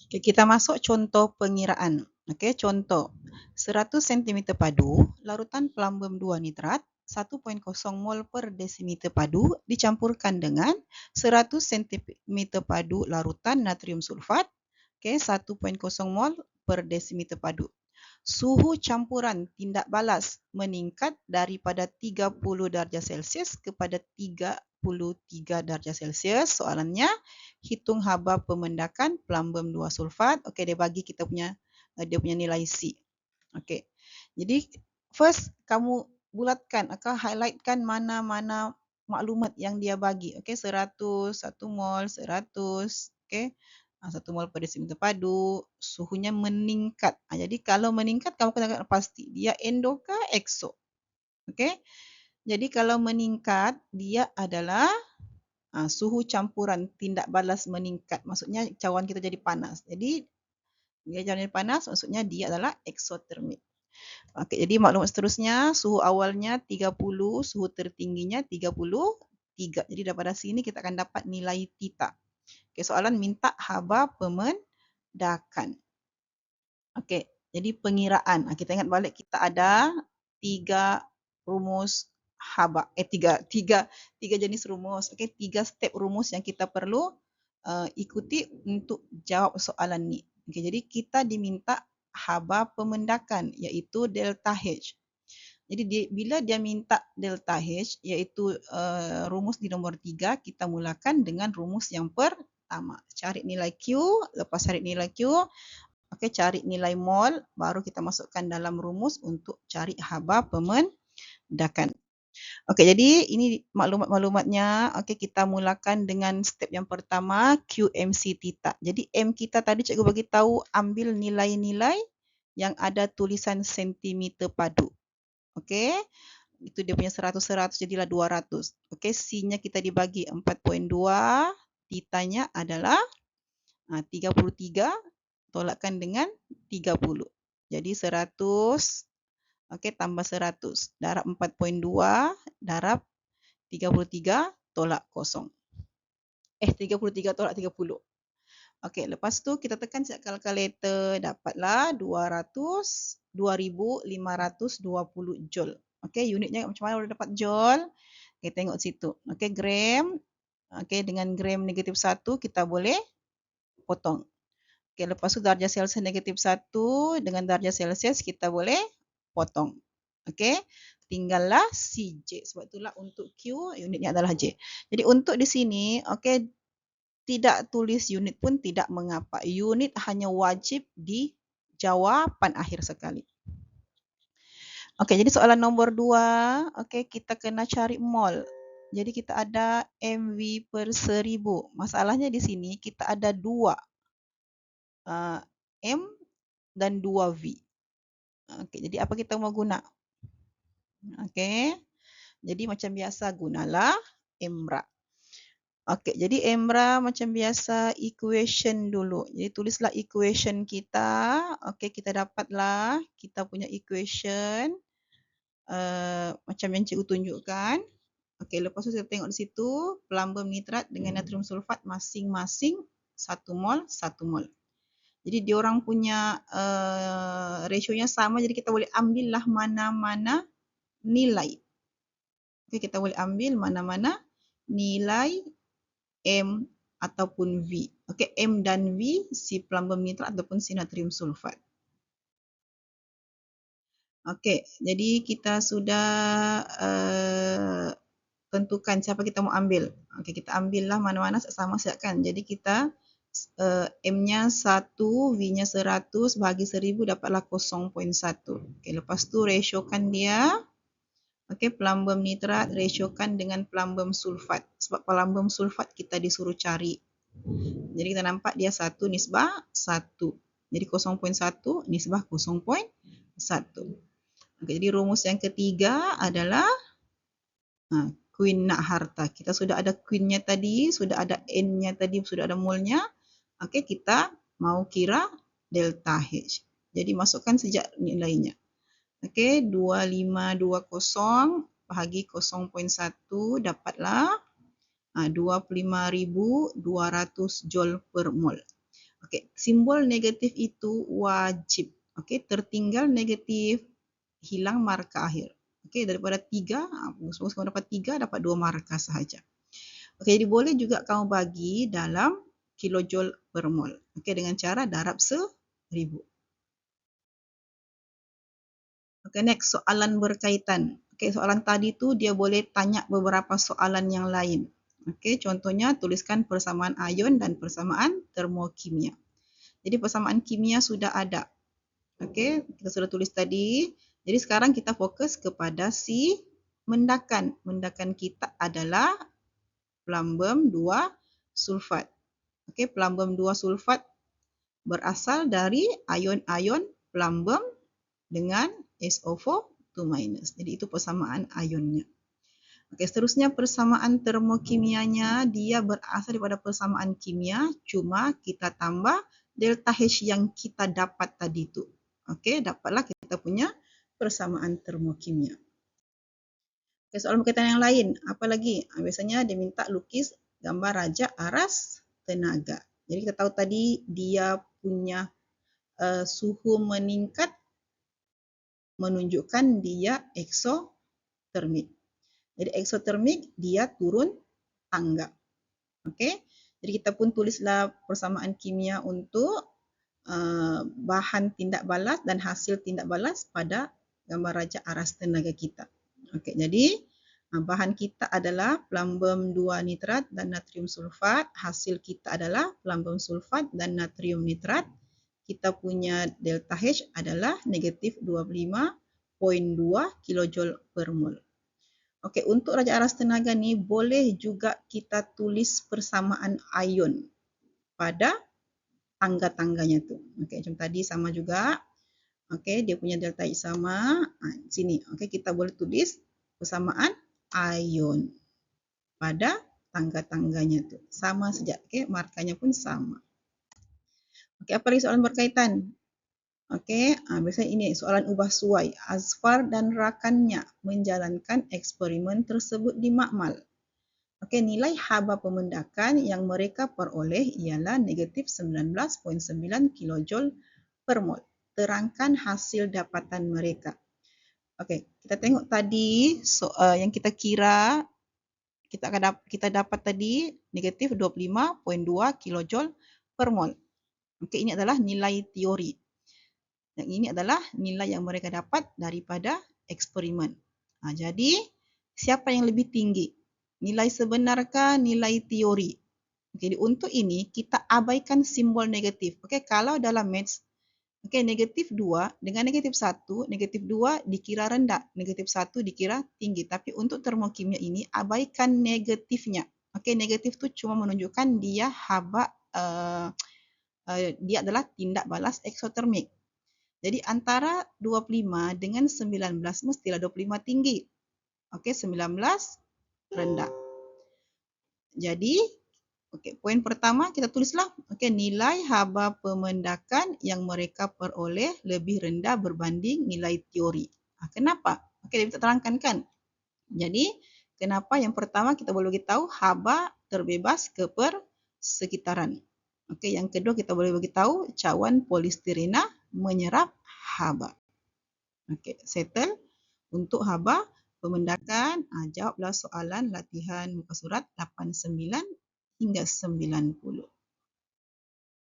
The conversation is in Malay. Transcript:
Okay, kita masuk contoh pengiraan. Okay, contoh 100 cm padu, larutan pelambum 2 nitrat 1.0 mol per desimeter padu dicampurkan dengan 100 cm padu larutan natrium sulfat, okay, 1.0 mol per desimeter padu. Suhu campuran tindak balas meningkat daripada 30 darjah Celsius kepada 33 darjah Celsius. Soalannya, hitung haba pemendakan pelambum 2 sulfat. Okey, dia bagi kita punya nilai C. Okey. Jadi first kamu bulatkan atau highlightkan mana-mana maklumat yang dia bagi. Okey, 100, 1 mol, 100, okey. 1 mol per desimeter padu, suhunya meningkat. Jadi kalau meningkat kamu kena pasti dia endo ke exo. Okey. Jadi kalau meningkat dia adalah suhu campuran tindak balas meningkat. Maksudnya cawan kita jadi panas. Jadi dia jadi panas maksudnya dia adalah exothermic. Okey, jadi maklumat seterusnya suhu awalnya 30, suhu tertingginya 33. Jadi daripada sini kita akan dapat nilai theta. Okey, soalan minta haba pemendakan. Okey, jadi pengiraan. Kita ingat balik kita ada 3 rumus haba. Tiga jenis rumus. Okey, 3 step rumus yang kita perlu ikuti untuk jawab soalan ni. Okey, jadi kita diminta haba pemendakan iaitu delta H. Jadi bila dia minta delta H iaitu rumus di nombor 3, kita mulakan dengan rumus yang pertama. Cari nilai Q, lepas cari nilai Q, okey, cari nilai mol, baru kita masukkan dalam rumus untuk cari haba pemendakan. Okey, jadi ini maklumat-maklumatnya. Okey, kita mulakan dengan step yang pertama, QMC theta. Jadi M kita tadi cikgu bagi tahu ambil nilai-nilai yang ada tulisan sentimeter padu. Okey, itu dia punya 100 jadilah 200. Okey, C-nya kita dibagi 4.2, theta-nya adalah 33, tolakkan dengan 30. Jadi 100, okey, tambah 100. Darab 4.2, darab 33, tolak kosong. 33 tolak 30. Okey, lepas tu kita tekan siap kalkulator, dapatlah 2,520 joule. Okey, unitnya macam mana boleh dapat joule? Kita tengok situ. Okey, gram. Okey, dengan gram negatif 1 kita boleh potong. Okey, lepas tu darjah Celsius negatif 1 dengan darjah Celsius kita boleh potong. Okey, tinggallah CJ. Sebab itulah untuk Q unitnya adalah J. Jadi untuk di sini, okey, tidak tulis unit pun tidak mengapa. Unit hanya wajib di jawapan akhir sekali. Okey, jadi soalan nombor 2, okey, kita kena cari mol. Jadi kita ada MV per 1000. Masalahnya di sini kita ada 2 M dan 2 V. Okey, jadi apa kita mau guna? Okey, jadi macam biasa gunalah MRA. Okey, jadi MRA macam biasa equation dulu. Jadi tulislah equation kita. Okey, kita dapatlah kita punya equation macam yang cikgu tunjukkan. Okey, lepas tu kita tengok di situ pelambum nitrat dengan natrium sulfat masing-masing 1 mol, 1 mol. Jadi diorang punya rationya sama, jadi kita boleh ambillah mana-mana nilai. Okey, kita boleh ambil mana-mana nilai M ataupun V. Okey, M dan V si pelambum nitrat ataupun si natrium sulfat. Okey, jadi kita sudah tentukan siapa kita mau ambil. Okey, kita ambillah mana-mana sama siapkan. Jadi kita M-nya 1, V-nya 100, bahagi 1000 dapatlah 0.1. Okey, lepas tu ratiokan dia. Okey, pelambum nitrat ratiokan dengan pelambum sulfat. Sebab pelambum sulfat kita disuruh cari. Jadi kita nampak dia 1 nisbah 1. Jadi 0.1 nisbah 0.1. Okey, jadi rumus yang ketiga adalah Queen nak harta. Kita sudah ada Queen-nya tadi, sudah ada N-nya tadi, sudah ada molnya. Okey, kita mau kira delta H. Jadi masukkan sejak nilainya. Okey, 2520 bahagi 0.1 dapatlah 25,200 joule per mol. Okey, simbol negatif itu wajib. Okey, tertinggal negatif, hilang markah akhir. Okey, daripada 3, suppose kamu dapat 3, dapat 2 markah sahaja. Okey, jadi boleh juga kamu bagi dalam kilojoule per mol. Okey, dengan cara darab 1000. Okey, next soalan berkaitan. Okey, soalan tadi tu dia boleh tanya beberapa soalan yang lain. Okey, contohnya tuliskan persamaan ion dan persamaan termokimia. Jadi persamaan kimia sudah ada. Okey, kita sudah tulis tadi. Jadi sekarang kita fokus kepada si mendakan. Mendakan kita adalah plumbum 2 sulfat. Okey, plumbum 2 sulfat berasal dari ion-ion plumbum dengan SO4 2-. Jadi itu persamaan ionnya. Okey, seterusnya persamaan termokimianya, dia berasal daripada persamaan kimia, cuma kita tambah delta H yang kita dapat tadi tu. Okey, dapatlah kita punya persamaan termokimia. Okey, soalan berkaitan yang lain, apa lagi? Biasanya dia minta lukis gambar raja aras tenaga. Jadi kita tahu tadi dia punya suhu meningkat menunjukkan dia eksotermik. Jadi eksotermik dia turun tangga. Okey. Jadi kita pun tulislah persamaan kimia untuk bahan tindak balas dan hasil tindak balas pada gambar raja aras tenaga kita. Okey, jadi bahan kita adalah plumbum 2 nitrat dan natrium sulfat. Hasil kita adalah plumbum sulfat dan natrium nitrat. Kita punya delta H adalah negatif 25.2 kilojoule per mol. Okey, untuk raja aras tenaga ni boleh juga kita tulis persamaan ion pada tangga-tangganya tu. Okey, macam tadi sama juga. Okey, dia punya delta H sama. Sini, okey, kita boleh tulis persamaan ion pada tangga-tangganya tu. Sama saja, okey, markanya pun sama. Okey, apa lagi soalan berkaitan? Okey, biasanya ini soalan ubah suai. Azfar dan rakannya menjalankan eksperimen tersebut di makmal. Okey, nilai haba pemendakan yang mereka peroleh ialah negatif 19.9 kilojoule per mol. Terangkan hasil dapatan mereka. Okey, kita tengok tadi yang kita kira kita dapat tadi negatif 25.2 kilojoule per mol. Okey, ini adalah nilai teori. Yang ini adalah nilai yang mereka dapat daripada eksperimen. Jadi, siapa yang lebih tinggi? Nilai sebenarkah nilai teori? Jadi, untuk ini, kita abaikan simbol negatif. Okay, kalau dalam maths, okay, negatif 2 dengan negatif 1, negatif 2 dikira rendah, negatif 1 dikira tinggi. Tapi untuk termokimia ini, abaikan negatifnya. Okay, negatif itu cuma menunjukkan dia haba, dia adalah tindak balas eksotermik. Jadi antara 25 dengan 19 mestilah 25 tinggi. Okey, 19 rendah. Jadi, okey, poin pertama kita tulislah okey, nilai haba pemendakan yang mereka peroleh lebih rendah berbanding nilai teori. Kenapa? Okey, kita terangkan kan. Jadi, kenapa yang pertama kita boleh beritahu haba terbebas ke persekitaran. Okey, yang kedua kita boleh beritahu cawan polistirena menyerap haba. Okey, settle untuk haba pemendakan. Jawablah soalan latihan muka surat 89 hingga 90.